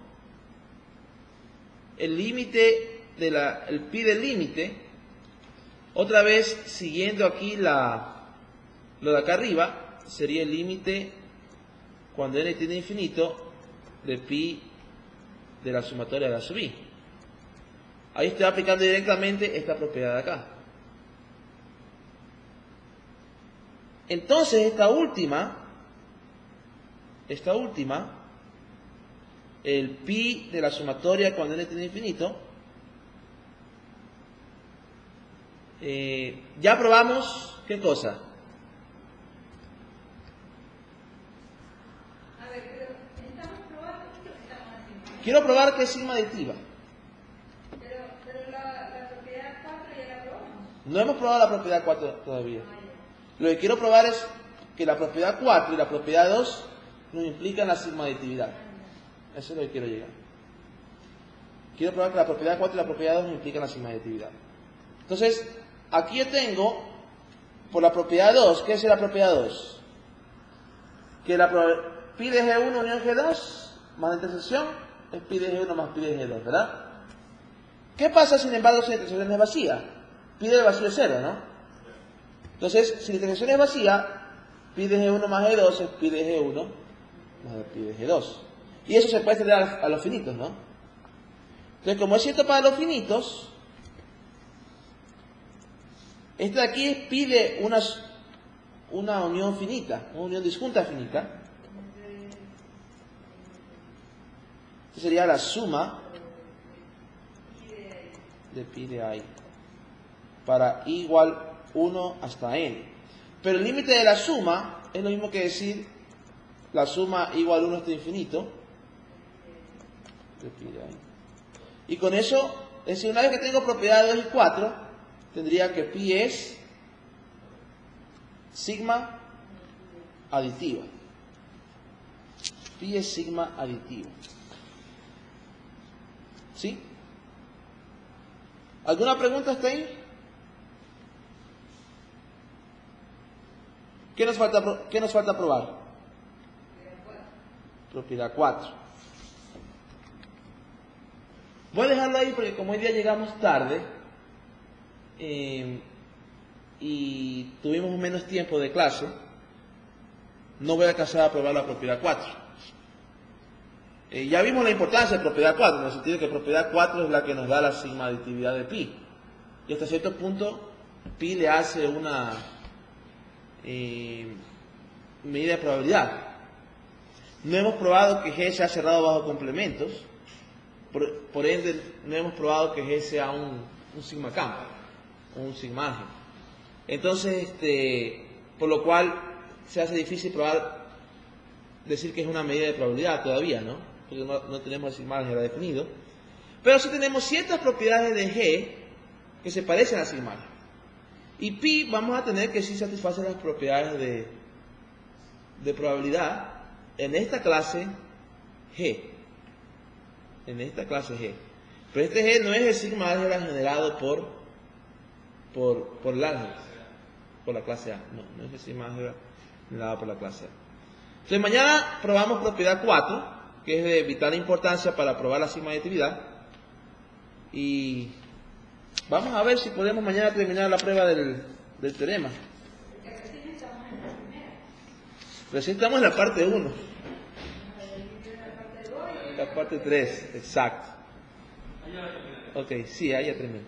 el límite el pi del límite, otra vez siguiendo aquí lo de acá arriba, sería el límite cuando n tiende a infinito de pi de la sumatoria de a sub i. Ahí estoy aplicando directamente esta propiedad de acá. Entonces esta última, el pi de la sumatoria cuando n tiende a infinito, ya probamos, ¿qué cosa? A ver, pero estamos probando que estamos haciendo. Quiero probar que es sigma aditiva. Pero la propiedad 4 ya la probamos. No hemos probado la propiedad 4 todavía. Lo que quiero probar es que la propiedad 4 y la propiedad 2 nos implican la sigma aditividad. Eso es lo que quiero llegar. Quiero probar que la propiedad 4 y la propiedad 2 nos implican la sigma aditividad. Entonces, aquí yo tengo, por la propiedad 2, ¿qué es la propiedad 2? Que pi de G1 unión G2 más la intersección es pi de G1 más pi de G2, ¿verdad? ¿Qué pasa, sin embargo, si la intersección es vacía? Pi del vacío es 0, ¿no? Entonces, si la intersección es vacía, pi de G1 más G2 es pi de G1 más pi de G2. Y eso se puede extender a los finitos, ¿no? Entonces, como es cierto para los finitos, este de aquí es pi de una unión finita, una unión disjunta finita. Esta sería la suma de pi de i para i igual 1 hasta n. Pero el límite de la suma es lo mismo que decir la suma igual 1 hasta infinito de pi de i. Y con eso, es decir, una vez que tengo propiedad 2 y 4, tendría que pi es sigma aditiva. Pi es sigma aditiva. ¿Sí? ¿Alguna pregunta hasta ahí? ¿Qué nos falta probar? Propiedad 4. Voy a dejarlo ahí porque como hoy día llegamos tarde y tuvimos menos tiempo de clase, no voy a alcanzar a probar la propiedad 4. Ya vimos la importancia de propiedad 4, en el sentido que propiedad 4 es la que nos da la sigma aditividad de pi. Y hasta cierto punto, pi le hace una medida de probabilidad. No hemos probado que G sea cerrado bajo complementos, por ende no hemos probado que G sea un sigma campo, o un sigma. Entonces, por lo cual se hace difícil decir que es una medida de probabilidad todavía, ¿no? Porque no tenemos el sigma álgebra definido. Pero sí tenemos ciertas propiedades de G que se parecen a sigma álgebra. Y pi vamos a tener que sí satisfacer las propiedades de probabilidad en esta clase G. En esta clase G. Pero este G no es el sigma álgebra generado por el álgebra, por la clase A. No es el sigma álgebra generado por la clase A. Entonces mañana probamos propiedad 4, que es de vital importancia para probar la sigma aditividad. Y Vamos a ver si podemos mañana terminar la prueba del teorema. Recién estamos en la parte 1. La parte 3, exacto. Ok, sí, ahí ya termina.